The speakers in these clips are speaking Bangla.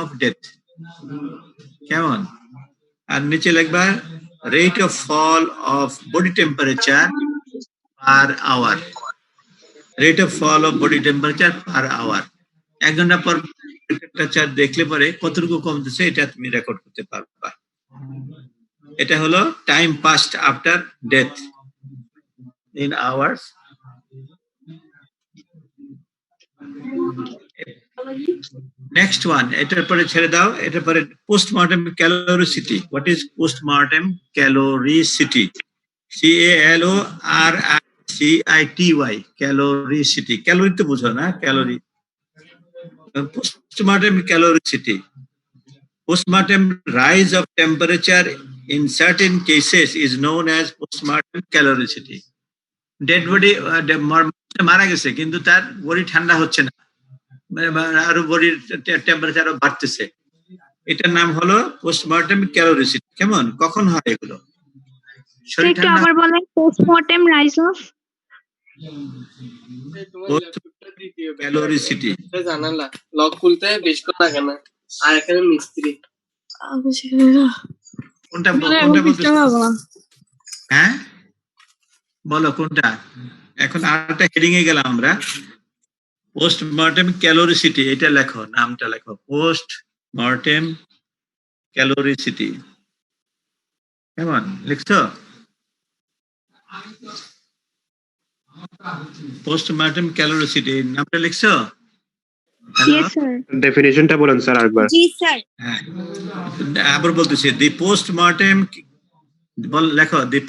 of death. কেমন? আর নিচে লিখবা rate of fall of body temperature per hour. Rate of fall of body temperature per hour. 1 ঘন্টা পর টেম্পারেচার দেখলে পরে কতটুকু কমতেছে এটা তুমি রেকর্ড করতে পারবা। এটা হলো time past after death in hours. Next one, এটার পরে ছেড়ে দাও। এটার পরে postmortem caloricity. What is postmortem caloricity? CALORICITY, caloricity. Calorie তো বুঝো না, calorie. Postmortem caloricity. Postmortem rise of temperature in certain cases is known as postmortem caloricity. Dead body মারা গেছে কিন্তু তার বডি ঠান্ডা হচ্ছে না, আরো বডির টেম্পারেচার বাড়তেছে, এটার নাম হলো পোস্টমর্টেম ক্যালোরিসিটি। কেমন? কখন হয় এগুলো? শরীর ঠান্ডা আবার বলেন পোস্টমর্টেম রাইজ অফ ক্যালোরিসিটি। জানালা লক খুলতে বেশ করে লাগে না, আর এখানে মিস্ত্রি কোনটা বলতেছ? হ্যাঁ বলো কোনটা? এখন আরেকটা হেডিং এ গেলাম আমরা। পোস্টমর্টেম ক্যালোরিসিটি, এটা লেখো, নামটা লেখো, পোস্টমর্টেম ক্যালোরিসিটি। কেমন লিখছো? পোস্টমর্টেম ক্যালোরিসিটি নামটা লিখছো? ডেফিনিশনটা বলেন স্যার আরেকবার। জি স্যার। হ্যাঁ আবার বলতেছি, দি পোস্টমর্টেম, লেখো, the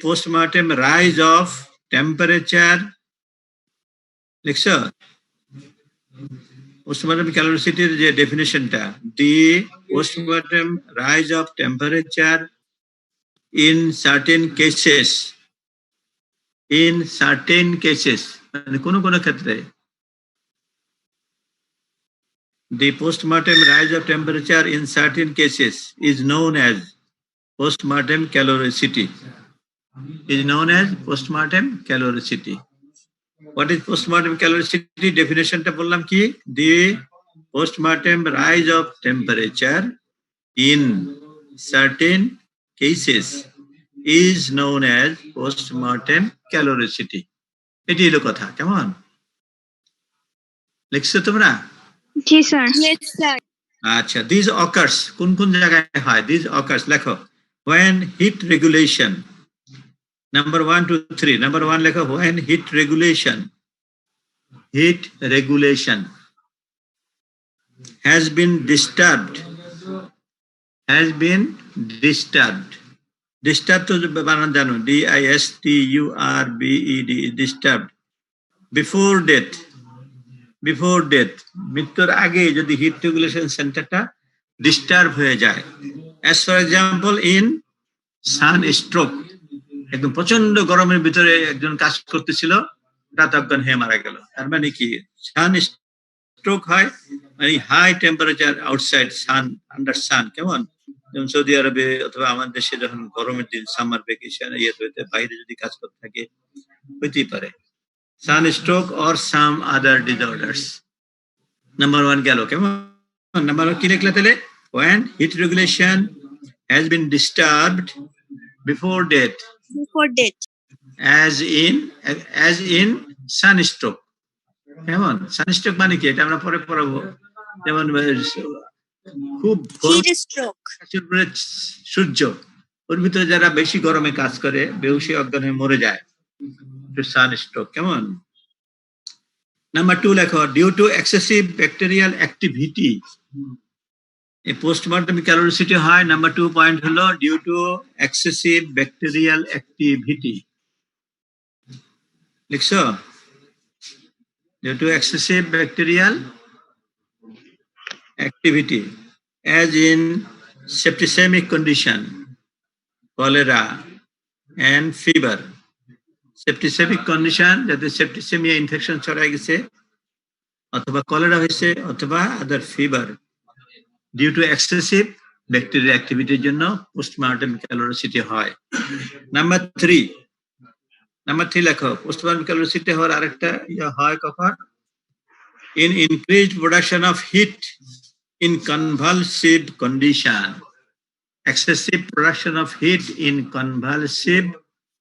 postmortem rise of temperature, লিখছো? পোস্টমর্টেম ক্যালোরিসিটির যে ডেফিনিশনটা, the postmortem rise of temperature in certain cases, মানে কোন ক্ষেত্রে, the postmortem rise of temperature in certain cases is known as postmortem caloricity. What is postmortem caloricity? Definition টা বললাম কি? The postmortem rise of temperature in certain cases is known as postmortem caloricity. এটি হলো কথা। কেমন লিখছো তোমরা? জি স্যার। Yes sir. আচ্ছা, these occurs কোন জায়গায় হয়? These occurs লেখো, when heat regulation, number 1 to 3, number 1 লেখো, when heat regulation has been disturbed, disturbed তো বানান জানো, DISTURBED, disturbed, before death, মৃত্যুর আগে যদি হিট রেগুলেশন সেন্টারটা ডিস্টার্ব হয়ে যায়, as for example in sunstroke, একদম প্রচন্ড গরমের ভিতরে একজন কাজ করতেছিল, রাত অজ্ঞান হয়ে মারা গেল। তার মানে কি? সানস্ট্রোক হয় মানে হাই টেম্পারেচার আউটসাইড সান, আন্ডার সান। কেমন? যেমন সৌদি আরবে অথবা আমাদের দেশে যখন গরমের দিন, সামার ভ্যাকেশন, বাইরে যদি কাজ করতে থাকে, হইতেই পারে sunstroke or some other disorders. Number 1 গেল। কেমন? নাম্বার 1 কি লিখলে তাহলে? When heat regulation has been disturbed before death, as in sunstroke. কেমন? সানস্ট্রোক মানে কি? এটা আমরা পরে পড়াবো। যেমন খুব সূর্য, ওর ভিতরে যারা বেশি গরমে কাজ করে বেহুশি অজ্ঞান হয়ে মরে যায়, সানস্ট্রোক। কেমন? নাম্বার 2 লেখো, due to excessive bacterial activity. এই পোস্টমর্টেম ক্যালোরিসিটি হয়, নাম্বার 2 পয়েন্ট হলো due to excessive bacterial activity. লিখছো? Due to excessive bacterial activity, as in septicemic condition, cholera and fever. Septicemic condition, যাতে সেপ্টিসেমিয়া ইনফেকশন ছড়ায় গেছে, অথবা কলেরা হয়েছে, অথবা other fever, due to excessive bacterial অ্যাক্টিভিটির জন্য পোস্টমর্টেম ক্যালোরিসিটি হয়। নাম্বার 3 লেখো, পোস্টমর্টেম ক্যালোরিসিটি হওয়ার আরেকটা হয় কখন? in increased production of heat in convulsive condition. Excessive production of heat in convulsive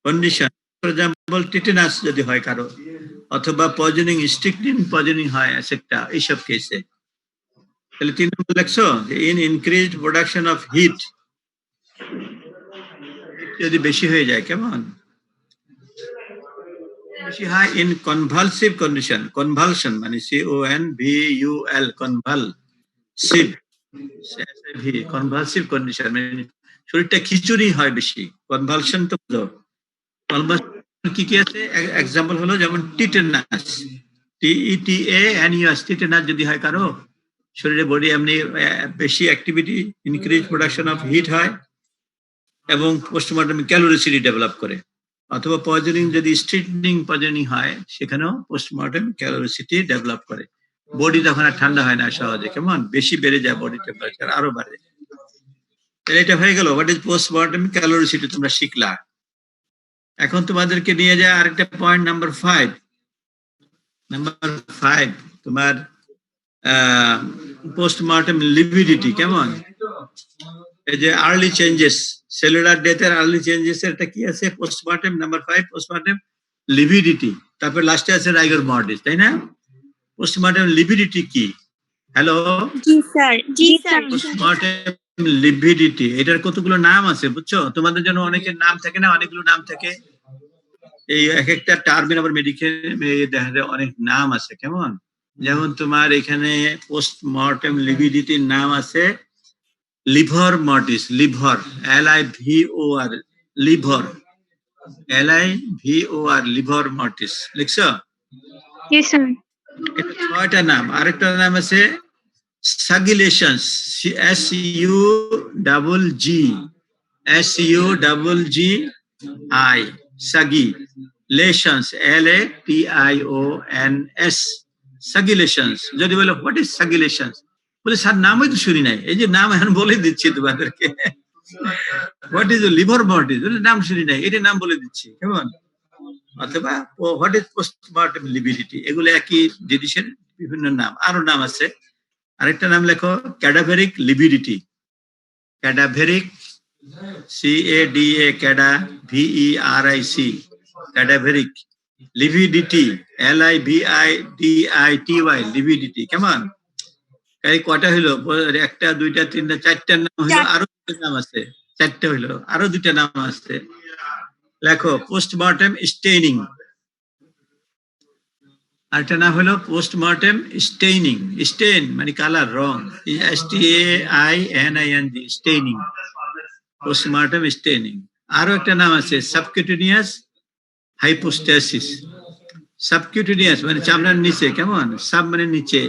condition. For example, tetanus যদি হয় কারো অথবা পয়জনিং স্ট্রিকনিন পয়জনিং হয় একটা এইসব কেসে তাহলে 3 নম্বর লেখছো in increased production of heat যদি বেশি হয়ে যায় কেমন বেশি হয় ইন কনভালসিভ কন্ডিশন কনভালশন মানে CONVUL কনভালসিভ কনভালসিভ কন্ডিশন মানে শরীরটা খিচুড়ি হয় বেশি কনভালশন তো বুঝো কনভালশন কি কি আছে এক্সাম্পল হলো যেমন টিটেনাস TETANUS টিটেনাস যদি হয় কারো শরীরে বডি এমনি বেশি activity increase production of hit হয় এবং পোস্টমর্টম ক্যালোরিসিটি ডেভেলপ করে অথবা পয়জনিং যদি স্ট্রিটনিং পয়জনিং হয় সেখানেও পোস্টমর্টম ক্যালোরিসিটি ডেভেলপ করে বডি তখন আর ঠান্ডা হয় না সহজে কেমন বেশি বেড়ে যায় বডি টেম্পারেচার আরো বাড়ে এটা হয়ে গেল হোয়াট ইজ পোস্টমর্টম ক্যালোরিসিটি তোমরা শিখলা এখন তোমাদেরকে নিয়ে যায় আরেকটা পয়েন্ট নাম্বার 5 তোমার পোস্টমর্টম লিভিডিটি কেমন এই যে আর্লি চেঞ্জেস সেলুলার ডেথের আর্লি চেঞ্জেস এর কি আছে পোস্টমর্টম নাম্বার 5 পোস্টমর্টম লিভিডিটি তারপর লাস্টে আছে রাইগর মর্টিস তাই না পোস্টমর্টম লিভিডিটি কি হ্যালো জি স্যার পোস্টমর্টম লিভিডিটি এটার কতগুলো নাম আছে বুঝছো তোমাদের জন্য অনেকের নাম থাকে না অনেকগুলো নাম থাকে এই এক একটা টার্মের আবার মেডিকেল দেখা যায় অনেক নাম আছে কেমন যেমন তোমার এখানে পোস্টমর্টম লিভিডিটির নাম আছে liver mortis liver LIVOR liver LIVOR liver mortis লিখছো জি স্যার এটা 6টা নাম আরেকটা নাম আছে সাগিলেশনস SUGGI সাগিলেশনস LATIONS সাগিলেশনস যদি বলো হোয়াট ইজ সাগিলেশনস বলে স্যার নামই তো শুনি নাই এই যে নাম এখন বলে দিচ্ছি তোমাদেরকে হোয়াট ইজ লিভার মর্টিস নাম শুনি নাই এটা নাম বলে দিচ্ছি কেমন অথবা হোয়াট ইজ পোস্টমর্টম লিভিডিটি এগুলো একই জিনিসের বিভিন্ন নাম আরো নাম আছে আরেকটা নাম লেখো ক্যাডাভেরিক লিভিডিটি ক্যাডাভেরিক CADA ক্যাডা VERIC ক্যাডাভেরিক লিভিডিটি LIVIDITY লিভিডিটি কেমন এই কয়টা হইলো একটা দুইটা তিনটা চারটা নাম হইলো আরো নাম আছে চারটা হইলো আরো দুইটা নাম আছে লেখো পোস্টমর্টম স্টেইনিং আরেকটা নাম হলো পোস্টমর্টম স্টেইনিং স্টেইন মানে কালার রং STAINING স্টেইনিং পোস্টমর্টম স্টেইনিং আরো একটা নাম আছে সাবকিউটেনিয়াস হাইপোস্টেসিস সাবকিউটেনিয়াস মানে চামড়ার নিচে কেমন সাব মানে নিচে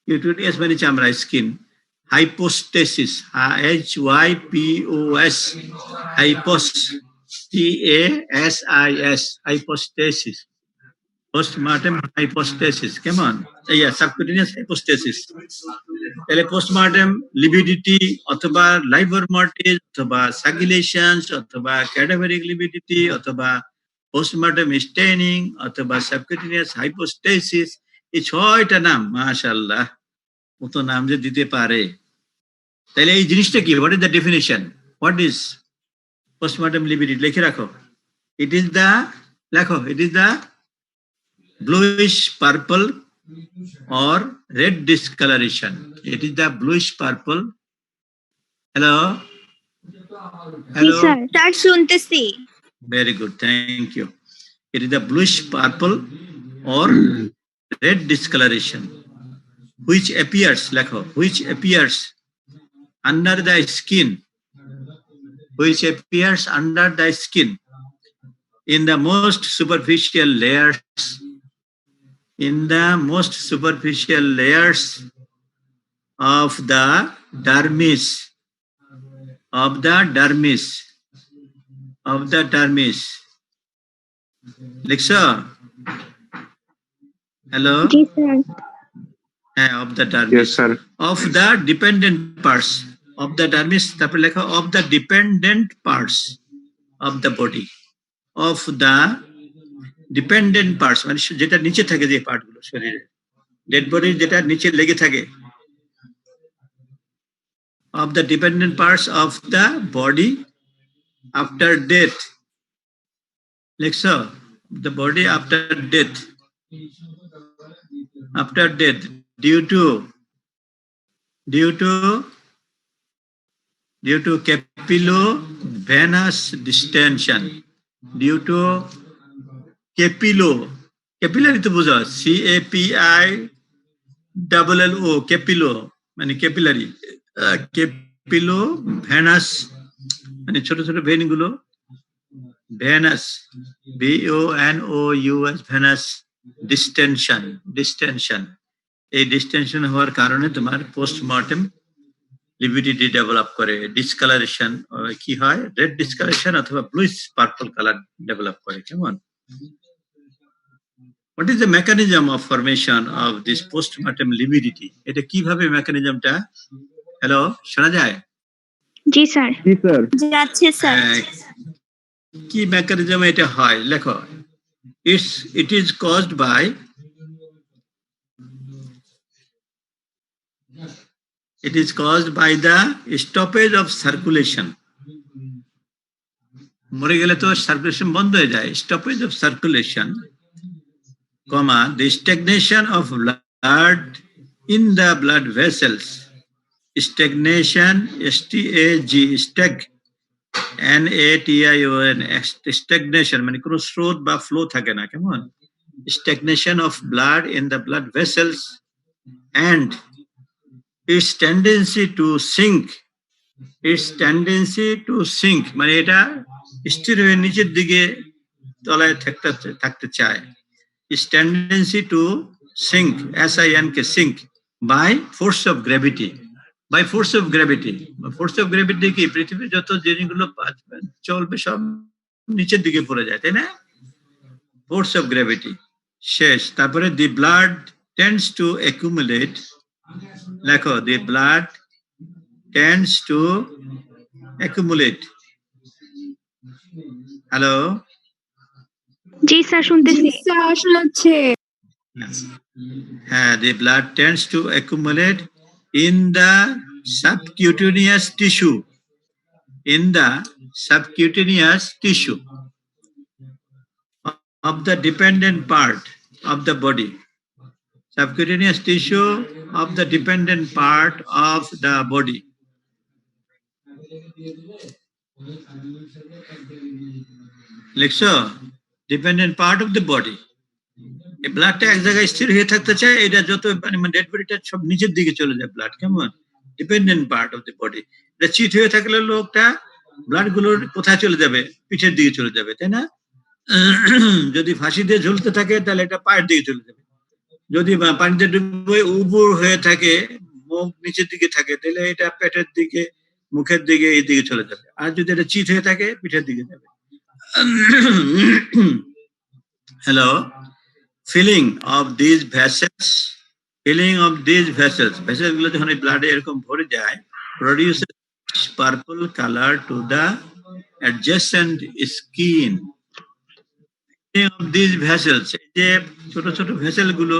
কিউটেনিয়াস মানে চামড়া স্কিন হাইপোস্টেসিস HYPOS হাইপোস TASIS হাইপোস্টেসিস পোস্টমর্টম হাইপোস্টেসিস কেমন সাবকিউটেনিয়াস হাইপোস্টেসিস তাহলে পোস্টমর্টম লিভিডিটি অথবা লাইভার মর্টিস অথবা সাগিলেশনস অথবা ক্যাডাভেরিক লিভিডিটি অথবা পোস্টমর্টম স্টেইনিং অথবা সাবকিউটেনিয়াস হাইপোস্টেসিস এই 6টা নাম মাশাআল্লাহ কত নাম যে দিতে পারে তাহলে এই জিনিসটা কি what is the definition what is postmortem lividity লিখে রাখো ইট ইজ দ্য লেখো it is the bluish purple or red discoloration. It is the bluish purple. Hello? Hello? Sir শুনতেছি Very good. Thank you. It is the bluish purple or red discoloration which appears under the skin in the most superficial layers of the dermis লিখছো hello G sir of the dermis Yes, sir. of the dependent parts of the dermis তারপর লেখা of the dependent parts of the body of the dependent parts মানে যেটা নিচে থাকে যে পার্ট গুলো শরীরে ডেড বডি যেটা নিচে লেগে থাকে, of the dependent parts of the body after death. লিখছো, the body after death, due to capillovenous distension, due to capillary তো বুঝো, CAPILLO, capillo মানে ক্যাপিলারি, capillovenous মানে ছোট ছোট ভেন গুলো, ভেনাস, VONOUS, ভেনাস ডিস্টেনশন, এই ডিস্টেনশন হওয়ার কারণে তোমার পোস্টমর্টেম লিভিডিটি ডেভেলপ করে, ডিসকালারেশন কি হয়, রেড ডিসকালারেশন অথবা ব্লুইশ পার্পল কালার ডেভেলপ করে। কেমন? What is the mechanism of formation of this postmortem lividity? এটা কিভাবে মেকানিজমটা? হ্যালো, শোনা যায়? জি স্যার। জি স্যার। যাচ্ছে স্যার। কি মেকানিজম এটা হয় লেখো। It is caused by the stoppage of circulation. মরে গেলে তো সার্কুলেশন বন্ধ হয়ে যায়। Stoppage of circulation, the stagnation of blood in the blood vessels. Stagnation, STAG, NATION, stagnation মানে কোনো স্রোত বা ফ্লো থাকে না। কেমন? Stagnation of blood in the blood vessels and its tendency to sink মানে এটা স্থির হয়ে নিচের দিকে তলায় থাকতে চায়। Its tendency to sink, sink, by force of gravity. Force of gravity কি? পৃথিবীর যত জিনিসগুলো চলবে সব নিচের দিকে পড়ে যায়, তাই না? Force of gravity শেষ। তারপরে the blood tends to accumulate, লেখো, the blood tends to accumulate. Hello, জি স্যার, শুনতেছি। স্যার শোনাচ্ছে। হ্যাঁ, the blood tends to accumulate in the subcutaneous tissue, of the dependent part of the body. Subcutaneous tissue of the dependent part of the body. লিখছো, dependent part of the body. এই ব্লাডটা এক জায়গায় স্থির হয়ে থাকতে চায়, এটা যত মানে ডেড বডিটা সব নিচের দিকে চলে যায় ব্লাড। কেমন? Dependent part of the body. এটা চিট হয়ে থাকলে লোকটা ব্লাড গুলোর কোথায় চলে যাবে? পিঠের দিকে চলে যাবে, তাই না? যদি ফাঁসি দিয়ে ঝুলতে থাকে তাহলে এটা পায়ের দিকে চলে যাবে। যদি পানিতে ডুবে উবুর হয়ে থাকে, মুখ নিচের দিকে থাকে, তাহলে এটা পেটের দিকে, মুখের দিকে, এই দিকে চলে যাবে। আর যদি এটা চিট হয়ে থাকে, পিঠের দিকে যাবে। Hello, filling of these vessels গুলো যখন এই ব্লাডে এরকম ভরে যায়, produces purple color to the adjacent skin. Filling of these vessels, এই যে ছোট ছোট ভেসেল গুলো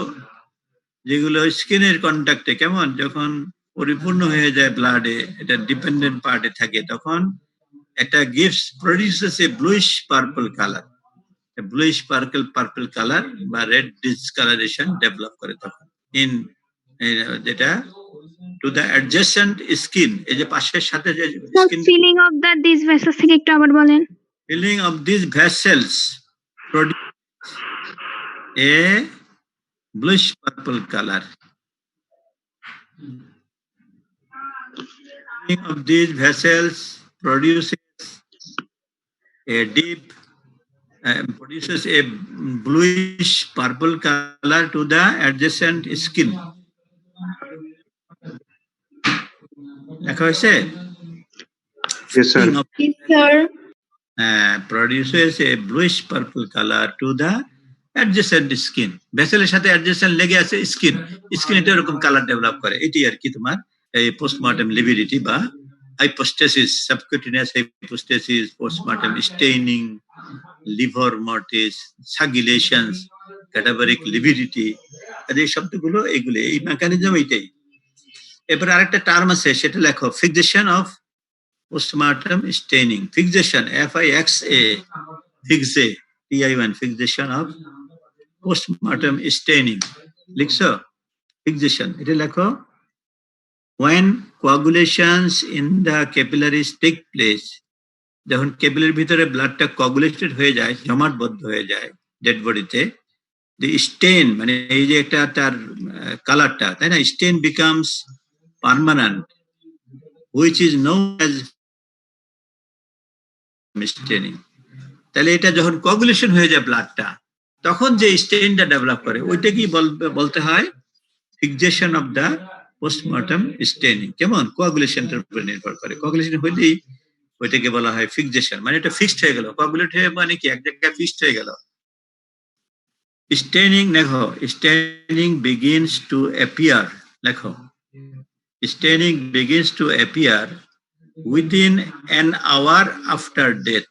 যেগুলো স্কিনের কন্ট্যাক্টে, কেমন, যখন পরিপূর্ণ হয়ে যায় ব্লাডে, এটা ডিপেন্ডেন্ট পার্টে থাকে, তখন একটা produces a bluish purple color. Purple colour বা রেড ডিসকালারেশন ডেভেলপ করে তখন যেটা টু দ্য অ্যাডজেসেন্ট স্কিন, এই যে পাশের সাথে যে skin. Feeling of the this vessels থেকে একটু আবার বলেন। Feeling of this vessels produce a bluish purple colour. Feeling of this vessels produces a bluish purple color to the adjacent skin. লেখা হয়েছে? Yes sir. Yes sir. Produces a bluish purple color to the adjacent skin. ভেসেলের সাথে adjacent লেগে আছে স্কিন, এটা এরকম কালার ডেভেলপ করে। এটি আর কি তোমার এই পোস্টমর্টেম লিভিডিটি বা hypostasis, subcutaneous hypostasis, postmortem staining, liver mortis, sagulations, cadaveric lividity, যে শব্দগুলো এগুলো, এই মেকানিজম এইটাই। এরপর আরেকটা টার্ম আছে, সেটা লেখো, fixation of post-mortem straining. Fixation, FIXA, ফিক্সে, TION, fixation of post-mortem straining. লিখছো? ফিক্সেশন, এটা লেখো। When coagulations in the capillaries take place, যখন ক্যাপিলারির ভিতরে ব্লাডটা কোয়াগুলেটেড হয়ে যায়, জমাটবদ্ধ হয়ে যায় ডেড বডিতে, the stain, মানে এই যে একটা তার কালারটা, তাই না, stain becomes permanent, which is known as staining। তাহলে এটা যখন কোয়াগুলেশন হয়ে যায় ব্লাডটা, তখন যে স্টেইনটা ডেভেলপ করে, ওইটা কি বলতে হয় fixation of the postmortem staining. কেমন? কোয়াগুলেশনটার উপর নির্ভর করে। কোয়াগুলেশন হইলেই ওইটাকে বলা হয় ফিক্সেশন, মানে এটা ফিক্সড হয়ে গেল। কোয়াগুলেট হয়ে মানে কি, এক জায়গায় ফিক্সড হয়ে গেল। স্টেনিং লেখো, স্টেনিং বিগিনস টু অ্যাপিয়ার, লেখো, staining begins to appear within an hour after death.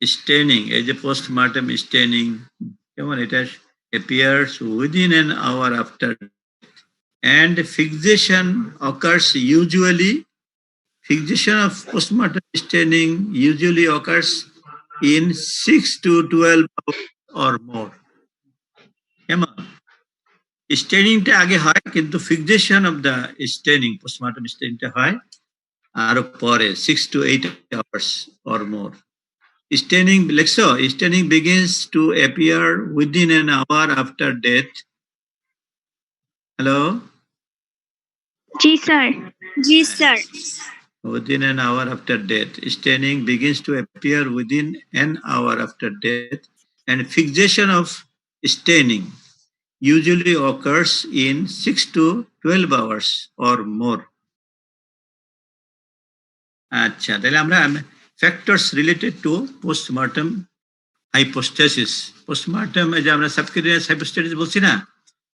Staining, এই যে পোস্টমর্টম স্টেনিং, কেমন, এটা appears within an hour after, and fixation occurs usually, fixation of postmortem staining usually occurs in 6 to 12 hours or more। কেমন? স্টেনিংটা আগে হয়, কিন্তু fixation of the staining, postmortem স্টেনিংটা হয় আরো পরে, 6 to 8 hours or more। Staining, লিখছো? Staining begins to appear within an hour after death। Hello? G sir. জি sir. Within an hour after death. Staining begins to appear within an hour after death, and fixation of staining usually occurs in 6 to 12 hours or more। আচ্ছা, তাহলে আমরা factors related to postmortem hypostasis। Postmortem, যে আমরা subcutaneous hypostasis বলছি না,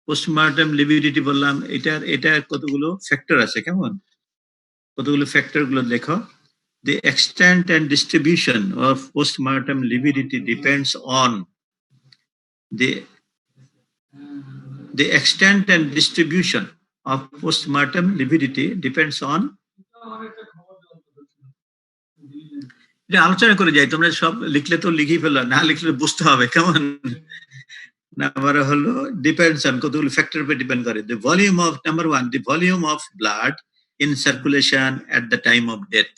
পোস্টমর্টম লিভিডিটি বললাম, এটা কতগুলো ফ্যাক্টর আছে, কেমন, কতগুলো ফ্যাক্টর গুলো লেখো। The extent and distribution of postmortem lividity depends on the extent and distribution of postmortem lividity depends on, এটা আলোচনা করে যাই, তোমরা সব লিখলে তো লিখেই ফেলো, না লিখলে বুঝতে হবে, কেমন। নাম্বার হলো ডিপেন্ডস অন, কতগুলো ফ্যাক্টর উপর ডিপেন্ড করে। The volume of, number one, the volume of blood in circulation at the time of death।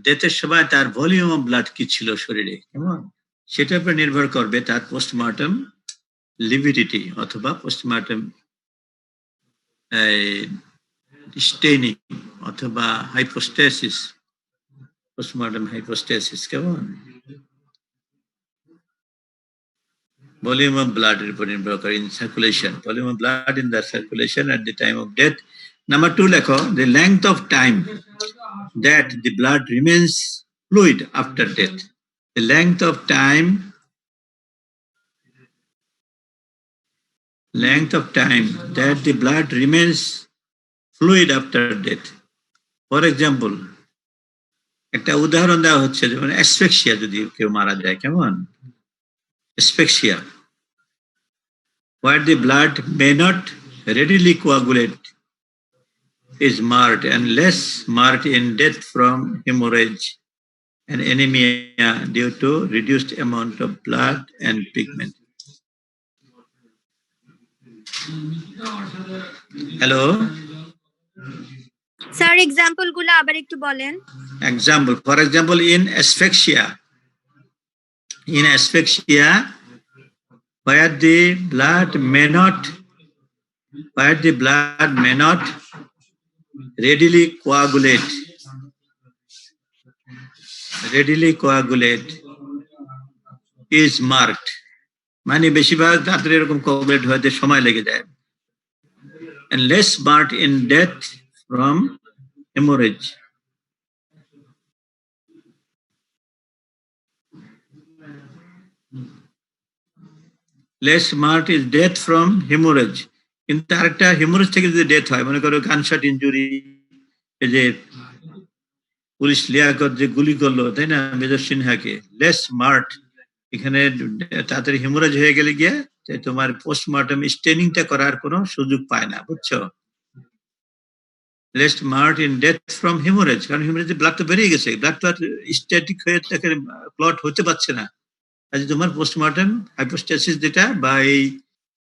ডেথের সময় তার ভলিউম অফ ব্লাড কি ছিল শরীরে, কেমন, সেটার উপর নির্ভর করবে তার পোস্টমর্টম লিভিডিটি অথবা পোস্টমর্টম স্টেনিং অথবা হাইপোস্টেসিস, পোস্টমর্টম হাইপোস্টেসিস, কেমন, volume of blood এর উপর নির্ভর করে in circulation, volume of blood in the circulation at the time of death। Number two লেখো, the length of time that the blood remains fluid after death। The length of time that the blood remains fluid after death। For example, একটা উদাহরণ দেওয়া হচ্ছে, যেমন অ্যাসফিক্সিয়া, যদি কেউ মারা যায়, কেমন, asphyxia, where the blood may not readily coagulate is marked, and less marked in death from hemorrhage and anemia due to reduced amount of blood and pigment। Hello? Sir example গুলো আবার একটু বলেন। Example, for example, in asphyxia, where the blood may not readily coagulate is marked, মানে বেশিরভাগ তাড়াতাড়ি এরকম কোয়াগুলেট হতে সময় লেগে যায়, and less marked in death from hemorrhage। Less marked is death from hemorrhage। কিন্তু আরেকটা, হেমোরেজ থেকে যদি ডেথ হয়, মনে করো গানশট ইনজুরি, এই যে পুলিশ লিয়াকত যে গুলি করলো, তাই না, মেজর সিনহাকে, লেস মার্ট, এখানে তাড়াতাড়ি হেমোরেজ হয়ে গেলে গিয়ে তোমার পোস্টমর্টম স্টেনিংটা করার কোনো সুযোগ পায় না, বুঝছো? Least marked in death from haemorrhage, কারণ হেমোরেজে ব্লাড তো বেরিয়ে গেছে, ব্লাড তো আর স্ট্যাটিক হয়ে থাকে, ক্লট হতে পারছে না। আচ্ছা, তোমার পোস্টমর্টম হাইপোস্টেসিস যেটা বা এই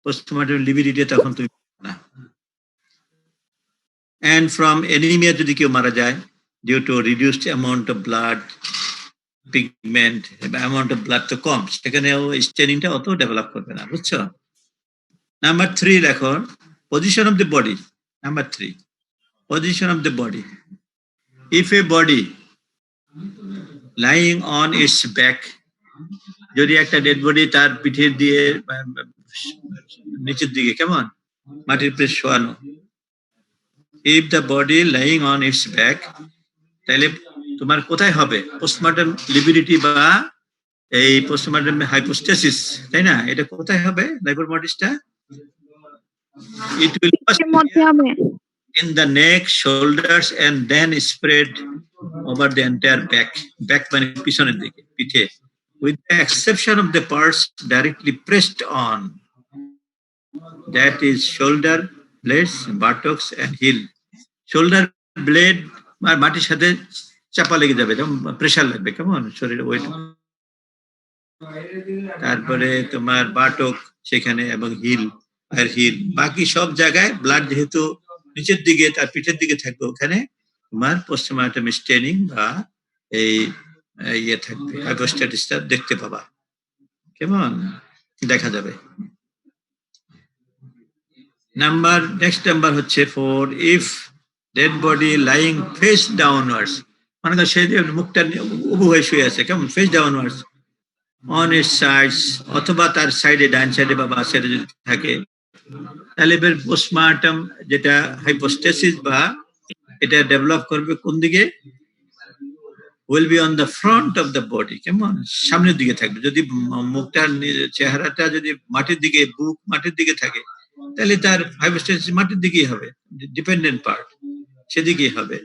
পোস্টমর্টম লিবিডিটি তখন তুমি না। অ্যান্ড ফ্রম অ্যানিমিয়া যদি কেউ মারা যায় due to reduced amount of blood pigment, amount of blood তো কম, সেখানেও স্টেনিংটা অত ডেভেলপ করবে না, বুঝছো? নাম্বার 3 লেখো, position of the body. Number 3, position of the body. If a body lying on its back, যদি একটা ডেড বডি তার পিঠের দিয়ে নিচের দিকে কেমন মাটির উপরে শোয়ানো, if the body lying on its back, তাহলে তোমার কোথায় হবে পোস্টমর্টম লিবিডিটি বা এই পোস্টমর্টম হাইপোস্টেসিস, তাই না? এটা কোথায় হবে লাইবর মডিসটা? It will first এর মধ্যে হবে। in the neck, shoulders, and then spread over the entire back. Back মানে পিছনের দিকে, পিঠে, with the exception of the parts directly pressed on, that is shoulder blades, buttocks, and heel. Shoulder blade মাটির সাথে চাপা লেগে যাবে, যেমন প্রেসার লাগবে, কেমন শরীরে ওয়েট। তারপরে তোমার বাটক সেখানে এবং হিল আর হিল, বাকি সব জায়গায় ব্লাড যেহেতু নিচের দিকে তার পিঠের দিকে থাকবে, ওখানে তোমার পোস্টমর্টম স্টেনিং বা এই ইয়ে থাকবে, হাইপোস্ট্যাটিসটা দেখতে পাবা, কেমন দেখা যাবে। নেক্সট নাম্বার হচ্ছে 4, if dead body lying face downwards, মনে করো সে মুখটা উবু হয়ে শুয়ে আছে, কেমন face downwards, on it's sides, অথবা তার সাইডে ডান সাইডে বা বাম সাইডে যদি থাকে, তাহলে পোস্টমর্টম যেটা হাইপোস্টেসিস বা এটা ডেভেলপ করবে কোন দিকে? will be on the front of the body, কেমন সামনের দিকে থাকবে। যদি মুখটার চেহারাটা যদি মাটির দিকে, বুক মাটির দিকে থাকে, তাহলে তার হাইপোস্টেসিস মাটির দিকেই হবে, ডিপেন্ডেন্ট পার্ট সেদিকেই হবে।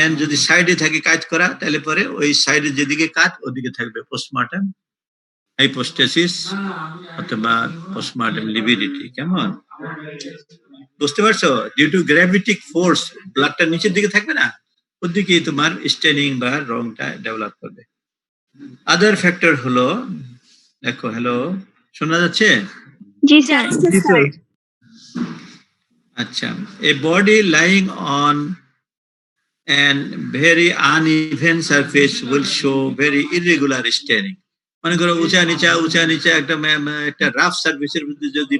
এন্ড যদি সাইডে থাকে কাজ করা, তাহলে পরে ওই সাইডে যেদিকে কাজ ওদিকে থাকবে পোস্টমর্টম হাইপোস্টেসিস অথবা পোস্টমর্টম লিবিডিটি, কেমন বুঝতে পারছো? ডিউ টু গ্র্যাভিটিক ফোর্স ব্লাডটা নিচের দিকে থাকবে না, ওদিকে তোমার স্টেনিং বা রংটা ডেভেলপ করবে। আদার ফ্যাক্টর হলো, দেখো, হ্যালো শোনা যাচ্ছে? জি স্যার। আচ্ছা, a body lying on an very uneven surface will show very irregular staining. মনে করো উঁচা নিচা একটা রাফ সারফেসের মধ্যে যদি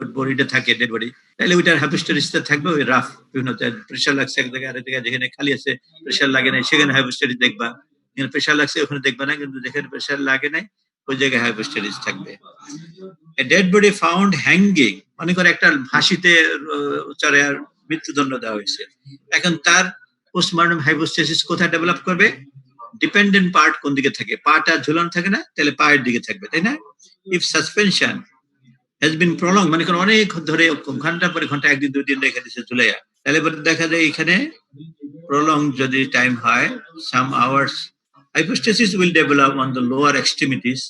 বডিটা থাকে, ডেড বডি, তাহলে ওইটার হাইপোস্টেসিসটা থাকবে ওই রাফ, বিভিন্ন প্রেসার লাগছে এক জায়গায়, আরেক জায়গায় যেখানে খালি আছে প্রেসার লাগে নাই সেখানে হাইপোস্টেসিস দেখবা, যেখানে প্রেসার লাগছে ওখানে দেখবা না, কিন্তু যেখানে প্রেসার লাগে নাই ওই জায়গায় হাইপোস্টেসিস থাকবে। ডেড বডি ফাউন্ড হ্যাঙ্গিং, মনে করে একটা ফাঁসিতে চড়ে আর মৃত্যুদণ্ড দেওয়া হয়েছে, এখন তার পোস্টমর্টম হাইপোস্টেসিস কোথায় ডেভেলপ করবে? ডিপেন্ডেন্ট পার্ট কোন দিকে থাকে, পাটা ঝুলানো থাকে না, তাহলে পায়ের দিকে থাকবে, তাই না? If suspension has been prolonged, মানে অনেক ধরে ঘন্টা পরে ঘন্টা, একদিন 2 দিন রেখে দিচ্ছে ঝুলাইয়া, তাহলে দেখা যায় এখানে প্রলং যদি টাইম হয়, some hours, hypostasis will develop on the lower extremities,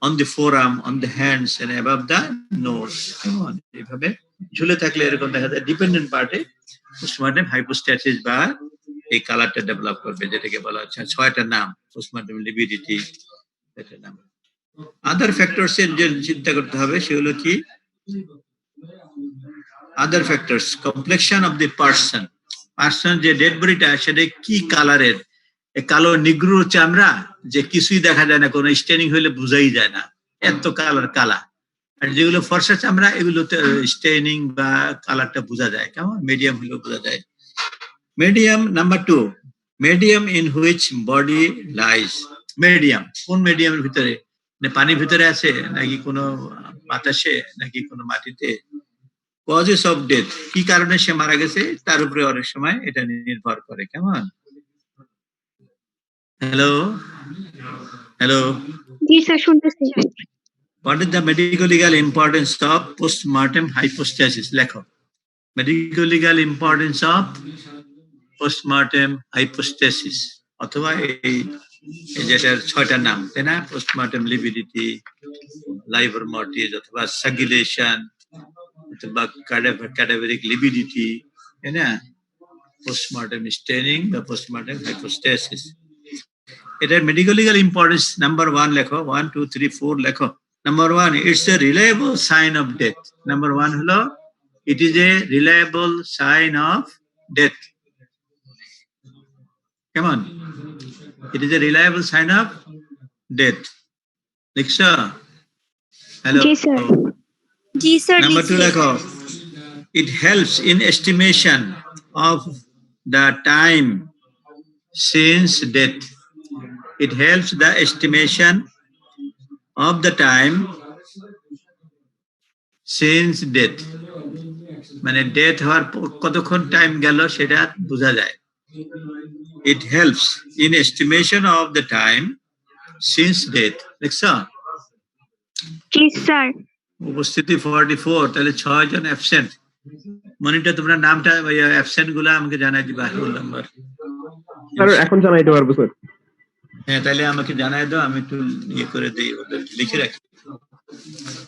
on the forearm, on the hands and above the nose, এইভাবে ঝুলে থাকলে এরকম দেখা যায় ডিপেন্ডেন্ট পার্টে পোস্টমর্টম হাইপোস্ট্যাসিস বা এই কালারটা ডেভেলপ করবে, যেটাকে বলা হচ্ছে 6টা নাম পোস্টমর্টম লিবিডিটি, এটা নাম। আদার ফ্যাক্টরস এর যে চিন্তা করতে হবে সেগুলো কি? আদার factors, complexion of the person, যে ডেড বডিটা সেটা কি কালারের, কালো নিগ্রো চামড়া যে কিছুই দেখা যায় না, কোনো স্টেনিং হইলে বোঝাই যায় না, এত কালা। আর যেগুলো ফর্সা চামড়া এগুলোতে স্টেনিং বা কালারটা বোঝা যায়, কেমন মিডিয়াম হলেও বোঝা যায়। Medium, number 2, medium in which body lies, medium কোন মিডিয়ামের ভিতরে, পানির ভিতরে আছে নাকি কোনো বাতাসে নাকি কোনো মাটিতে। কজেস অফ ডেথ, কি কারণে সে মারা গেছে তার উপরে অনেক সময় এটা নির্ভর করে, কেমন। হ্যালো জি স্যার, শুনতেছি। What is the medical legal importance of postmortem hypostasis? লেখো, medical legal importance of postmortem hypostasis, অথবা এই এই যেটার 6টা নাম, তাই না? পোস্টমর্টেম লিবিডিটি, লাইভার মর্টিস অথবা সাগুলেশন অথবা ক্যাডাভেরিক লিবিডিটি, তাই না? পোস্টমর্টেম স্টেনিং বা পোস্টমর্টেম হাইপোস্টেসিস। এটার মেডিকেল লিগাল ইম্পর্টেন্স নাম্বার 1 লেখো, 1 2 3 4 লেখো। Number 1, it's a reliable sign of death. Number 1 হলো it is a reliable sign of death. কেমন? It is a reliable sign of death. লিখছো? হ্যালো। জি স্যার। जी सर Number 2 লেখো, it helps in estimation of the time since death. It helps the estimation of the time since death. মানে ডেথ হওয়ার কতক্ষণ টাইম গেল সেটা বোঝা যায়। It helps in estimation of the time since death. দেখছো? জি স্যার। উপস্থিতি 44, তাহলে 6 জন অ্যাবসেন্ট। মনিটর তোমরা নামটা অ্যাবসেন্ট গুলা আমাকে জানাই দিবা, রোল নাম্বার। স্যার এখন জানাইতে পারবো স্যার। হ্যাঁ, তাহলে আমাকে জানাই দাও, আমি একটু ইয়ে করে দিই, ওদের লিখে রাখি।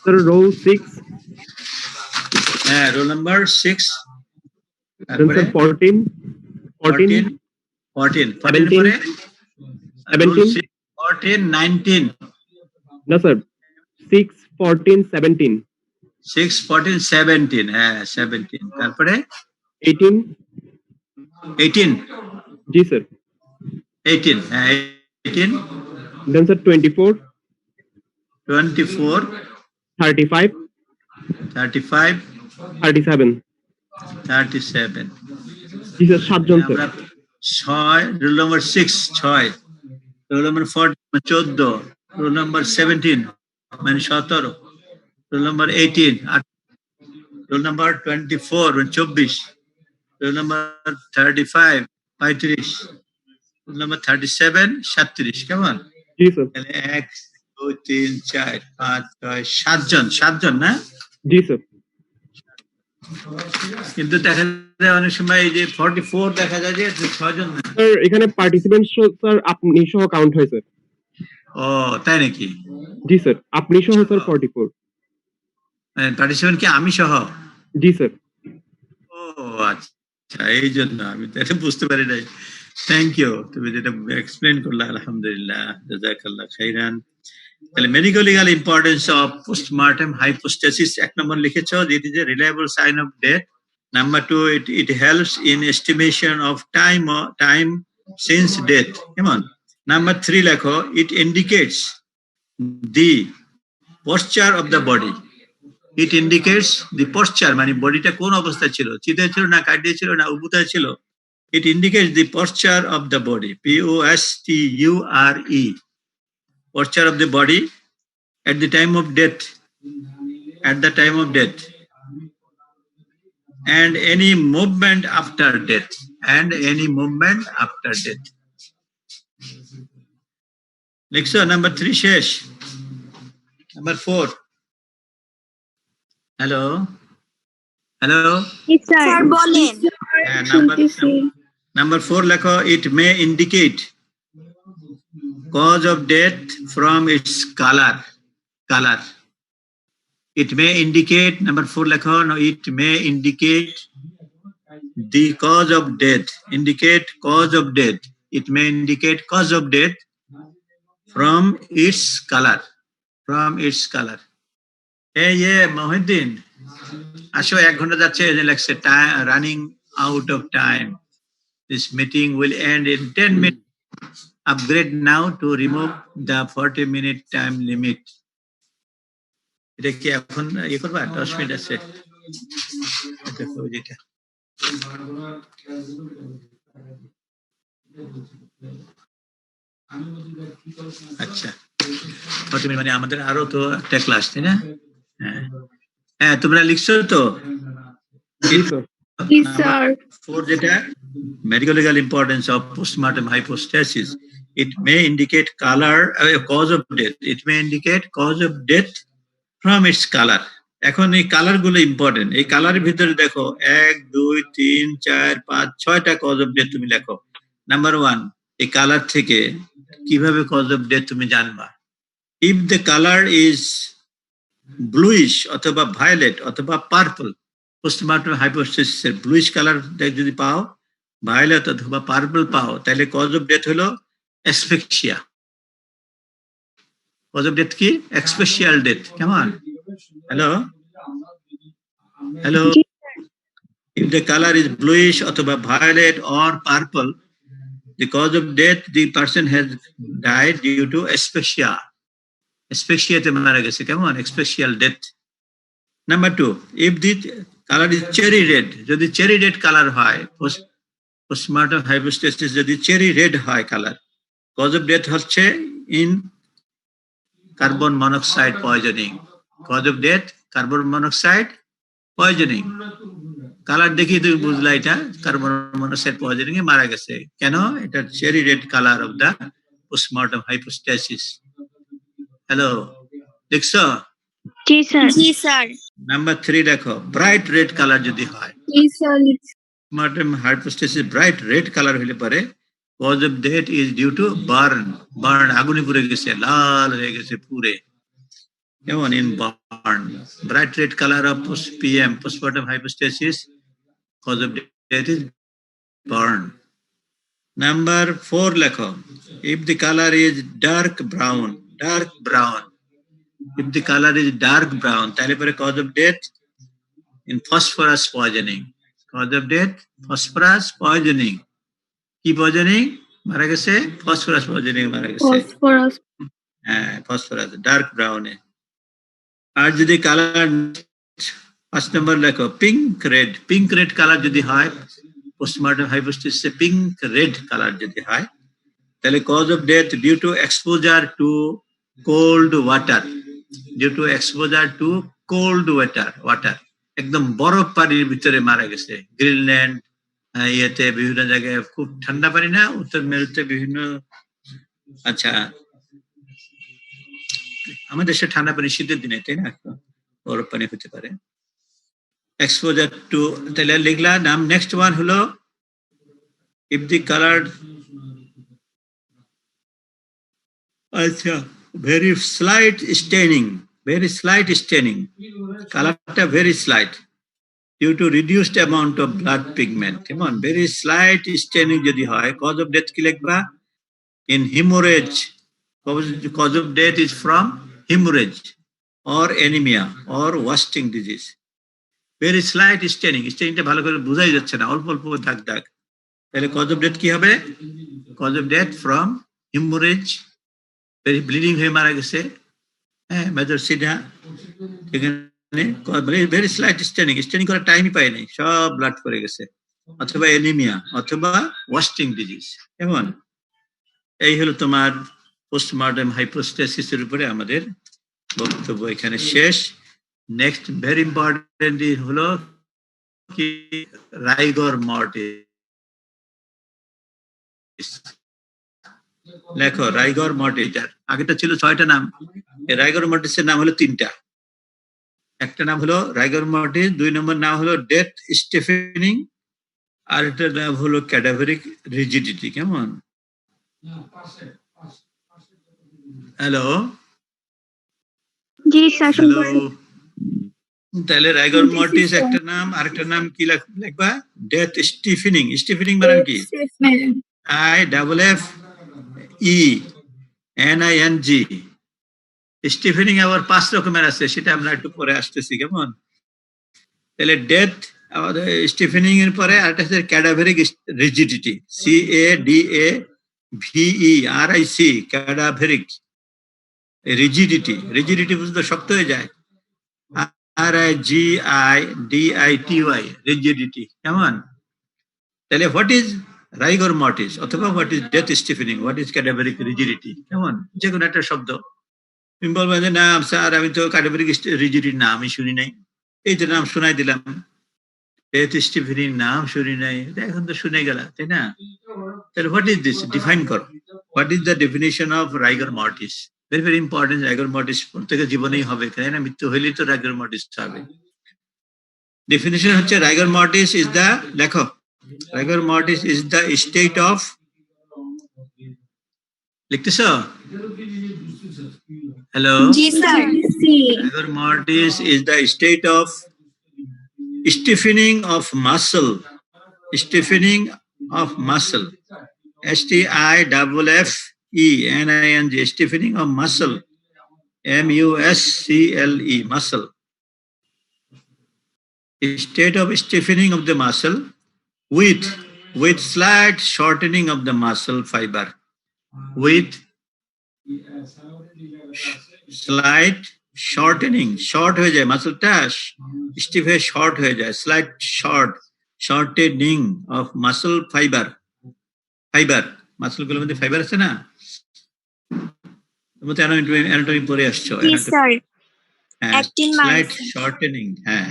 স্যার রোল 6, হ্যাঁ, রোল নাম্বার 6, স্যার তারপরে 14 14 14 17 পরে 17 14 19 না স্যার 6 14 17 6 14 17, হ্যাঁ 17, তারপরে 18 18 জি স্যার 18, হ্যাঁ 18, দেন স্যার 24 24 35 35 37 37। জি স্যার 7 জন স্যার। আমরা 6, roll number 6 6, roll number 14 14, roll number 17 মানে 17, রোল নাম্বার 18 রোল নাম্বার 24 মানে 24, রোল নাম্বার 35 35, রোল নাম্বার 37 37। কেমন? জি স্যার। তাহলে 1 2 3 4 5 6 7 জন, 7 জন না? জি স্যার। কিন্তু দেখা যায় অনেক সময় এই যে 44 দেখা যায় যে 6 জন না। স্যার এখানে পার্টিসিপেন্ট স্যার আপনি সহ কাউন্ট হয় স্যার। ও তাই নাকি? জি স্যার আপনি সহ স্যার 44। পার্টিসিপেন্ট কি আমি সহ? জি স্যার। ও আচ্ছা, এই জন্য আমি তো এটা বুঝতে পারি নাই। থ্যাংক ইউ, তুমি যেটা এক্সপ্লেন করলে, আলহামদুলিল্লাহ, জাযাকাল্লাহ খাইরান। তাহলে medical legal importance of postmortem hypostasis 1 number লিখেছো, it is a reliable sign of death. Number 2, it helps in estimation of time since death. কেমন? নাম্বার 3 লেখো, it indicates the posture of the body. It indicates the posture, মানে বডিটা কোন অবস্থায় ছিল, চিতে ছিল না কাটিয়ে ছিল না উবুতায় ছিল। It indicates the posture of the body, posture, posture of the body at the time of death, at the time of death, and any movement after death, and any movement after death. লিখছো? নাম্বার 3 শেষ। নাম্বার 4, হ্যালো হ্যালো, জি স্যার। স্যার বলেন। শুনতেছি। নাম্বার 4 লেখো, it may indicate cause of death from its color. It may indicate, number 4 লেখো, no, it may indicate the cause of death. Indicate cause of death. It may indicate cause of death from its color. From its color. Hey, Mohiddin, আসো, 1 ঘন্টা যাচ্ছে, লাগছে running out of time. This meeting will end in 10 minutes. Upgrade now to remove the 40-minute time limit. এটা কি এখন ইয়ে করবা? 10 মিনিট আছে। দেখো যেটা। আচ্ছা, 40 মিনিট মানে আমাদের আরো তো একটা ক্লাস, তাই না? হ্যাঁ হ্যাঁ, তোমরা লিখছো তো? জি স্যার। জি স্যার। 4 যেটা, medical legal importance of postmortem hypostasis. It may indicate color, cause of death. It may indicate cause of death from its color. এখন এই কালার গুলো ইম্পর্টেন্ট। এই কালারের ভিতরে দেখো 1 2 3 4 5 6টা কজ অফ ডেথ তুমি লেখো। নাম্বার 1, এই কালার থেকে কিভাবে কজ অফ ডেথ তুমি জানবা? If the colour is bluish অথবা ভায়োলেট অথবা পার্পল, পোস্টমর্টম হাইপোথিসিসের ব্লুইশ কালার যদি পাও, ভায়োলেট অথবা পার্পল পাও, তাহলে কজ অফ ডেথ হলো অ্যাসফিক্সিয়া। কজ অফ ডেথ কি? Asphyxial death. কেমন? Hello hello. If the color is bluish অথবা violet or purple, the cause of death, the person has died due to asphyxia. Asphyxia তে মারা গেছে। কেমন? Asphyxial death. Number 2, if the color is cherry red, যদি cherry red color হয়, postmortem hypostasis যদি cherry red হয় কালার, cause of death হচ্ছে in carbon monoxide poisoning. Cause of death, carbon monoxide poisoning. Colour দেখি তুমি বুঝলা এটা কার্বন মনোক্সাইড পয়জনিং এ মারা গেছে। কেন? এটা cherry red colour of the postmortem hypostasis. Hello, দেখছো? জি স্যার। জি স্যার। নাম্বার 3 দেখো, ব্রাইট রেড কালার যদি হয়, জি sir. Postmortem hypostasis bright red colour হলে পরে cause of death is due to burn, আগুনে পুড়ে গেছে, লাল হয়ে গেছে পুড়ে। যেমন in burn, bright red colour of PM postmortem hypostasis, cause of death is burn. Number 4 লেখো, if the color is dark brown, if the color is dark brown, তাহলে পরে cause of death in phosphorus poisoning. Cause of death, phosphorus poisoning. কি poisoning? মারা গেছে phosphorus poisoning মারা গেছে। ফসফরাস। হ্যাঁ, phosphorus dark brown এ। আর যদি কালার 5 নম্বর লেখো, পিঙ্ক রেড কালার যদি হয়, পোস্টমর্টম হাইপোস্টাসিসে পিঙ্ক রেড কালার যদি হয়, তাহলে cause of death due to exposure to cold water, water একদম বরফ পানির ভিতরে মারা গেছে। গ্রিনল্যান্ড ইয়েতে বিভিন্ন জায়গায় খুব ঠান্ডা পানি না, উত্তর মেরুতে বিভিন্ন, আচ্ছা আমাদের দেশে ঠান্ডা পানি শীতের দিনে, তাই না? বরফ পানি হতে পারে। এক্সপোজার টু, তাহলে লিখলা নাম। নেক্সট ওয়ান হলো, ইফ দি কালার, আচ্ছা, ভেরি স্লাইট স্টেনিং, কালারটা very slight due to reduced amount of blood pigment. কেমন? ভেরি স্লাইট স্টেনিং যদি হয়, কজ অফ ডেথ কি লিখবা? In haemorrhage, cause of death is from haemorrhage or anaemia or wasting disease. Very slight স্টেনিংটা ভালো করে বোঝাই যাচ্ছে না, অল্প অল্প দাগ দাগ। তাহলে কজ অফ ডেথ কি হবে? Cause of death from haemorrhage, very bleeding হয়ে মারা গেছে। হ্যাঁ, মেজর সিডা, এখানে ভেরি স্লাইট স্টেনিং করার টাইমই পায় নাই, সব ব্লাড পড়ে গেছে, অথবা অ্যানিমিয়া অথবা ওয়াস্টিং ডিজিজ। কেমন? এই হলো তোমার পোস্টমর্টম হাইপোস্টাসিসের উপরে আমাদের বক্তব্য এখানে শেষ। নেক্সট ভেরি ইম্পর্টেন্ট হলো কি, রাইগর মর্টিস। লেখো রাইগর মর্টিস। আগেটা ছিল 6টা নাম, রাইগর মর্টিসের নাম হলো 3টা। একটা নাম হলো রাইগর মর্টিস, 2 নম্বর নাম হলো ডেথ স্টিফেনিং, আর একটা নাম হলো ক্যাডাভারিক রিজিডিটি। কেমন? হ্যালো জি স্যার। হ্যালো। তাহলে রাইগর মর্টিস একটা নাম, আরেকটা নাম কি লিখবা? ডেথ স্টিফেনিং। স্টিফেনিং মানে কি? IFFENING। স্টিফেনিং আবার 5 রকমের আছে, সেটা আমরা একটু পরে আসতেছি। কেমন? তাহলে ডেথ আমাদের স্টিফেনিং এর পরে আরেকটা হচ্ছে cadaveric rigidity, CADAVERIC, cadaveric rigidity বুঝতে শক্ত হয়ে যায়, RIGIDITY, রিজিডিটি। কেমন? তাহলে হোয়াট ইজ রাইগর মর্টিস অথবা what is death stiffening, what is cadaveric rigidity? কেমন? যে কোনো একটা শব্দ তুমি বলবে যে না স্যার, আমি তো ক্যাডাভারিক রিজিডিটির নাম আমি শুনি নাই, এই তো নাম শোনাই দিলাম, ডেথ স্টিফেনিং নাম শুনি নাই, এখন তো শুনে গেল, তাই না? তাহলে হোয়াট ইজ দিস? ডিফাইন করো, what is the definition of rigor mortis? Very very important. Rigor mortis প্রত্যেকের জীবনেই হবে, তাই না? মৃত্যু হইলেই তো রাইগর মর্টিস হবে। ডেফিনেশন হচ্ছে রাইগর মর্টিস ইজ দ্য, লেখো, rigor mortis is the state of লিখতেছো? হ্যালো, জি স্যার সি rigor mortis is the state of stiffening of muscle, stiffening of muscle, STIFFENING, stiffening of muscle, MUSCLE, muscle. State of stiffening of the muscle with slight shortening of the muscle fiber, with slight shortening, short হয়ে যায় মাসলটা, স্টিফ হয়ে শর্ট হয়ে যায়, slight shortening of muscle fiber, মাসলগুলোর মধ্যে ফাইবার আছে না, তুমি তো অ্যানাটমি পড়ে আসছো। জি স্যার অ্যাক্টিন স্লাইট শর্টেনিং, হ্যাঁ,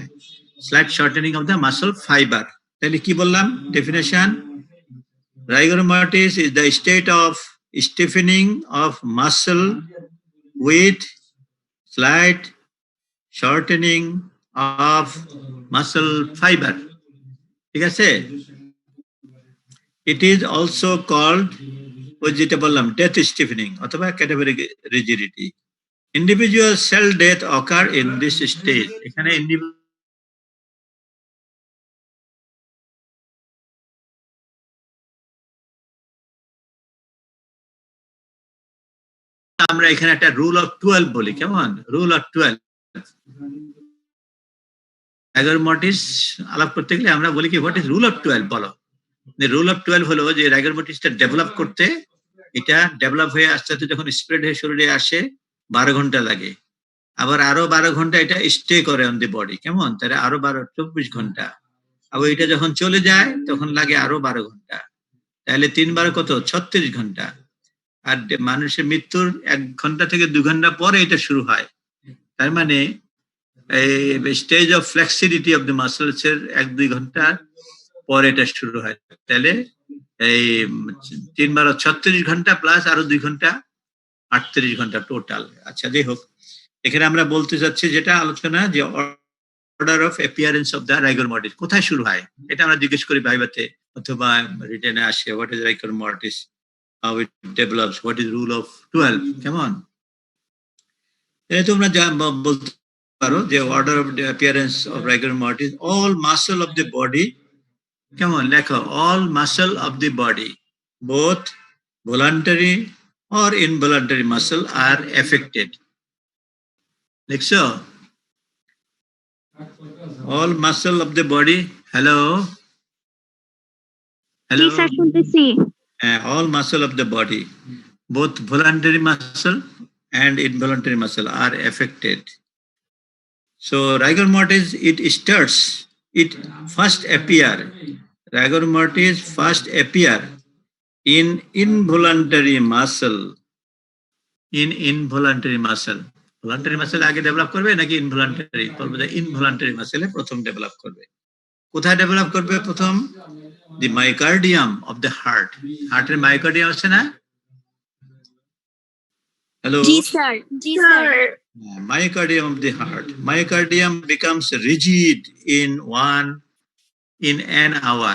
slight shortening of the muscle fibre. তাহলে কি বললাম definition? rigor mortis is the state of stiffening of muscle with slight shortening of muscle fiber. ঠিক আছে? It is also called, ওই যেটা বললাম, death stiffening অথবা cadaveric rigidity. Individual cell death occur in this stage. এখানে আমরা এখানে একটা রুল অফ 12 বলি, কেমন? রুল অফ 12, rigor mortis আলাপ করতে গেলে আমরা বলি কি, হোয়াট ইজ রুল অফ 12? বলো। রুল অফ 12 হলো যে rigor mortisটা ডেভেলপ করতে, এটা ডেভেলপ হয়ে আস্তে আস্তে যখন স্প্রেড হয়ে শরীরে আসে 12 ঘন্টা লাগে, আবার আরো 12 ঘন্টা এটা স্টে করে অন দি বডি, কেমন? তাহলে আরো 24 ঘন্টা। আবার এটা যখন চলে যায় তখন লাগে আরো 12 ঘন্টা, তাহলে 3 বার কত? 36 ঘন্টা। আর মানুষের মৃত্যুর 1 ঘন্টা থেকে 2 ঘন্টা পরে এটা শুরু হয়। তার মানে এই stage of flaccidity of the muscles এর 1-2 ঘন্টা পরে এটা শুরু হয়। তাহলে এই 3 বার 36 ঘন্টা প্লাস আরো 2 ঘন্টা, 38 ঘন্টা টোটাল। আচ্ছা, যাই হোক, এখানে আমরা বলতে চাচ্ছি যেটা আলোচনা, যে order of appearance of the rigor mortis কোথায় শুরু হয়, এটা আমরা জিজ্ঞেস করি ভাইভাতে অথবা রিটেনে আসে, what is rigor mortis, how it develops, what is rule of 12, কেমন? তোমরা বলতে পারো যে order of the appearance of rigor mortis, all muscle of the body, কেমন? লেখো, all muscle of the body, both voluntary or involuntary muscle are affected. লিখছো? all muscle of the body, hello, G sir শুনতেছি। all muscle of the body, both voluntary muscle and involuntary muscle are affected. So rigor mortis, it first appear, rigor mortis first appear in involuntary muscle, voluntary muscle আগে ডেভেলপ করবে নাকি ইনভলান্টারি? বলবো যে ইনভলান্টারি মাসেলে প্রথম ডেভেলপ করবে। কোথায় ডেভেলপ করবে প্রথম? দি মাইকার্ডিয়াম অফ দ্য হার্ট, হার্টের মাইকার্ডিয়াম আছে না? হ্যালো, জি স্যার জি sir myocardium of the heart. Myocardium becomes rigid in an hour.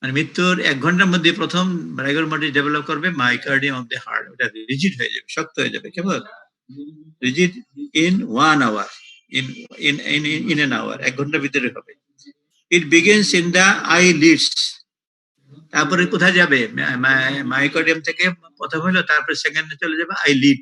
মানে মৃত্যুর 1 ঘন্টার মধ্যে প্রথম rigor mortis ডেভেলপ করবে মায়োকার্ডিয়াম অফ দ্য হার্ট, ওটা রিজিড হয়ে যাবে, শক্ত হয়ে যাবে, কেমন? Rigid in 1 hour, in an hour, 1 ঘন্টার ভিতরে হবে। It begins in the eyelids. তারপরে কোথায় যাবে? মায়োকার্ডিয়াম থেকে প্রথম হলো, তারপরে সেকেন্ডে চলে যাবে আইলিড।